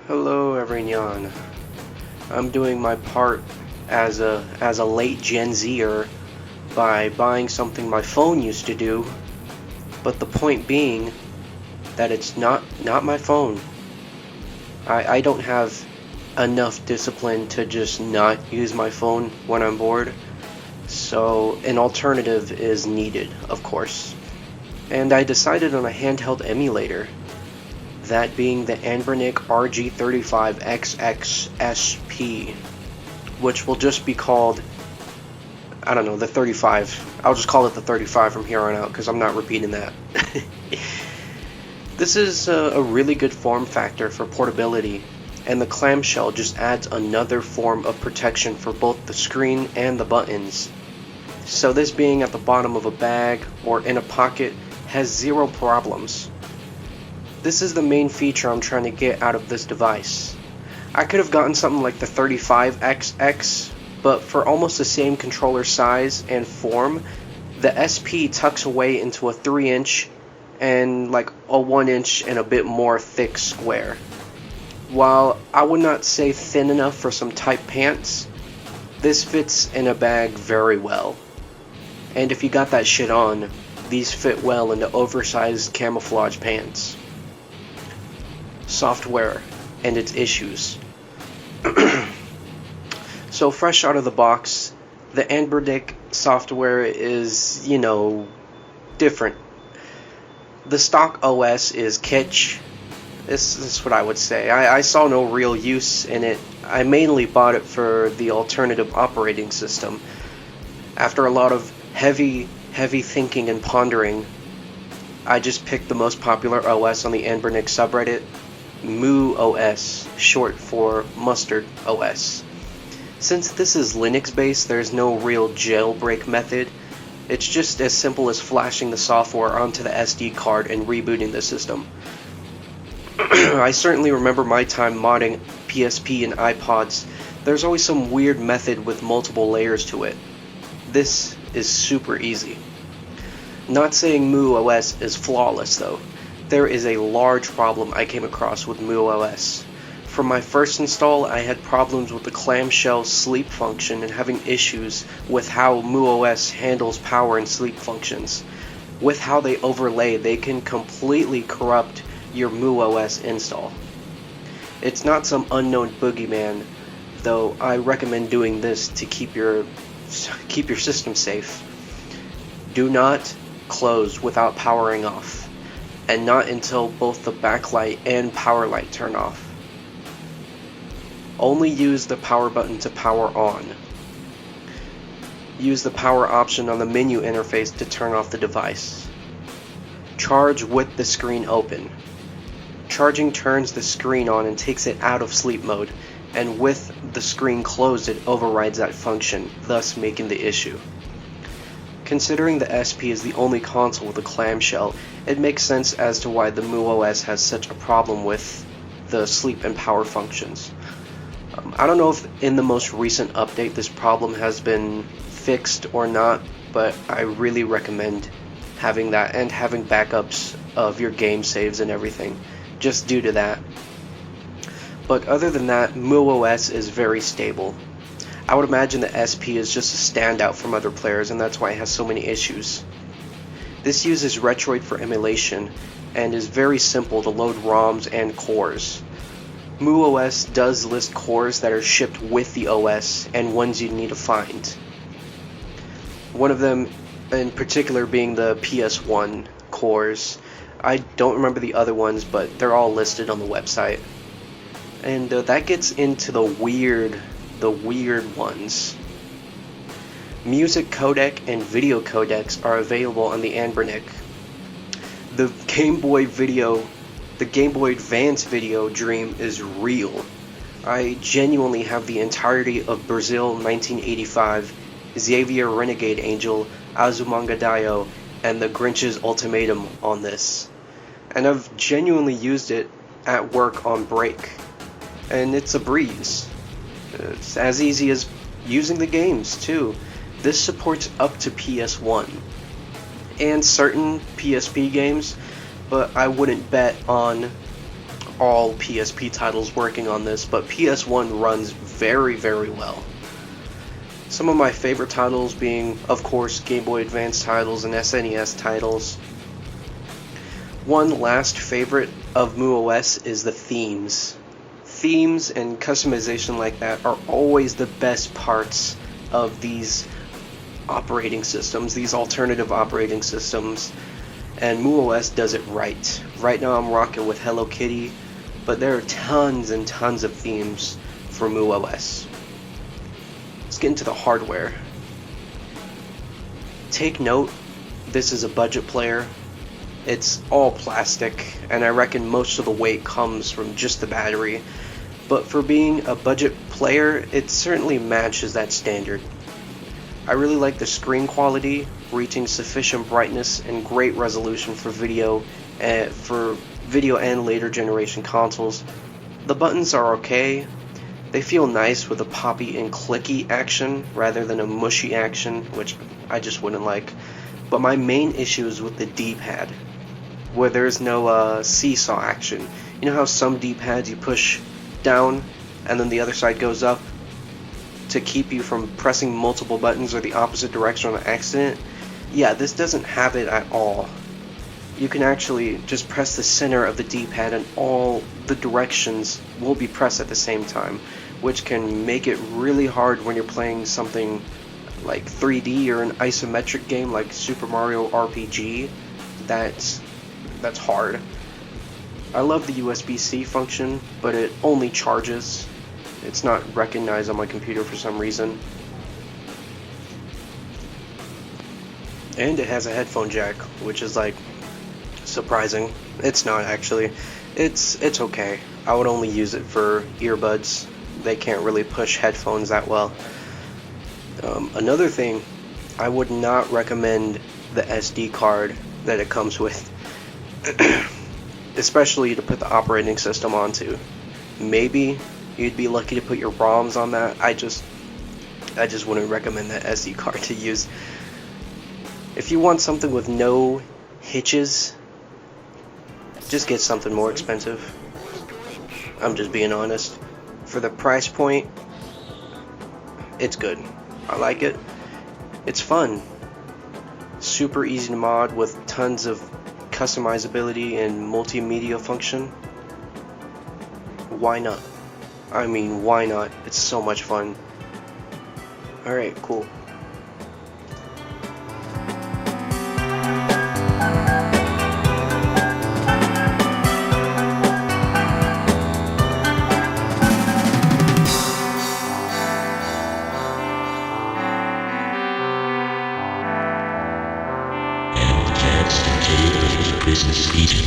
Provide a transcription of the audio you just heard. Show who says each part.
Speaker 1: Hello everyone. I'm doing my part as a late Gen Zer by buying something my phone used to do, but the point being that it's not my phone. I don't have enough discipline to just not use my phone when I'm bored, so an alternative is needed, of course. And I decided on a handheld emulator, that being the Anbernic RG35xxSP, which will just be called, I don't know, the 35. I'll just call it the 35 from here on out because I'm not repeating that. This is a really good form factor for portability, and the clamshell just adds another form of protection for both the screen and the buttons. So this being at the bottom of a bag or in a pocket has zero problems. This is the main feature I'm trying to get out of this device. I could have gotten something like the 35xx, but for almost the same controller size and form, the SP tucks away into a 3-inch and like a 1-inch and a bit more thick square. While I would not say thin enough for some tight pants, this fits in a bag very well. And if you got that shit on, these fit well into oversized camouflage pants. Software and its issues. So fresh out of the box, the Anbernic software is, different. The stock OS is kitsch. This is what I would say. I saw no real use in it. I mainly bought it for the alternative operating system. After a lot of heavy thinking and pondering, I just picked the most popular OS on the Anbernic subreddit, Moo OS, short for Mustard OS. Since this is Linux based, there's no real jailbreak method. It's just as simple as flashing the software onto the SD card and rebooting the system. I certainly remember my time modding PSP and iPods. There's always some weird method with multiple layers to it. This is super easy. Not saying Moo OS is flawless though. There is a large problem I came across with Moo OS. For my first install, I had problems with the clamshell sleep function and having issues with how Moo OS handles power and sleep functions. With how they overlay, they can completely corrupt your Moo OS install. It's not some unknown boogeyman, though I recommend doing this to keep your system safe. Do not close without powering off, and not until both the backlight and power light turn off. Only use the power button to power on. Use the power option on the menu interface to turn off the device. Charge with the screen open. Charging turns the screen on and takes it out of sleep mode, and with the screen closed it overrides that function, thus making the issue. Considering the SP is the only console with a clamshell, it makes sense as to why the Moo OS has such a problem with the sleep and power functions. I don't know if in the most recent update this problem has been fixed or not, but I really recommend having that and having backups of your game saves and everything, just due to that. But other than that, Moo OS is very stable. I would imagine the SP is just a standout from other players, and that's why it has so many issues. This uses Retroid for emulation and is very simple to load ROMs and cores. Moo OS does list cores that are shipped with the OS and ones you need to find. One of them in particular being the PS1 cores. I don't remember the other ones, but they're all listed on the website. And that gets into the weird ones. Music codec and video codecs are available on the Anbernic. The Game Boy Advance video dream is real. I genuinely have the entirety of Brazil 1985, Xavier Renegade Angel, Azumanga Daioh, and The Grinch's Ultimatum on this. And I've genuinely used it at work on break. And it's a breeze. It's as easy as using the games, too. This supports up to PS1 and certain PSP games, but I wouldn't bet on all PSP titles working on this, but PS1 runs very, very well. Some of my favorite titles being, of course, Game Boy Advance titles and SNES titles. One last favorite of MuOS is the themes. Themes and customization like that are always the best parts of these operating systems, these alternative operating systems, and MuOS does it right. Right now I'm rocking with Hello Kitty, but there are tons and tons of themes for MuOS. Let's get into the hardware. Take note, this is a budget player. It's all plastic, and I reckon most of the weight comes from just the battery. But for being a budget player, it certainly matches that standard. I really like the screen quality, reaching sufficient brightness and great resolution for video and later generation consoles. The buttons are okay. They feel nice with a poppy and clicky action rather than a mushy action, which I just wouldn't like. But my main issue is with the D-pad, where there's no seesaw action. You know how some D-pads you push down and then the other side goes up to keep you from pressing multiple buttons or the opposite direction on accident? Yeah, this doesn't have it at all. You can actually just press the center of the D-pad and all the directions will be pressed at the same time, which can make it really hard when you're playing something like 3D or an isometric game like Super Mario RPG. That's hard. I love the USB-C function, but it only charges. It's not recognized on my computer for some reason. And it has a headphone jack, which is like surprising. It's not actually. It's okay. I would only use it for earbuds. They can't really push headphones that well. Another thing, I would not recommend the SD card that it comes with. Especially to put the operating system onto. Maybe you'd be lucky to put your ROMs on that. I just wouldn't recommend that SD card to use. If you want something with no hitches, just get something more expensive. I'm just being honest. For the price point, it's good. I like it. It's fun. Super easy to mod with tons of customizability and multimedia function. Why not? I mean, why not? It's so much fun. Alright, cool.
Speaker 2: Business meeting.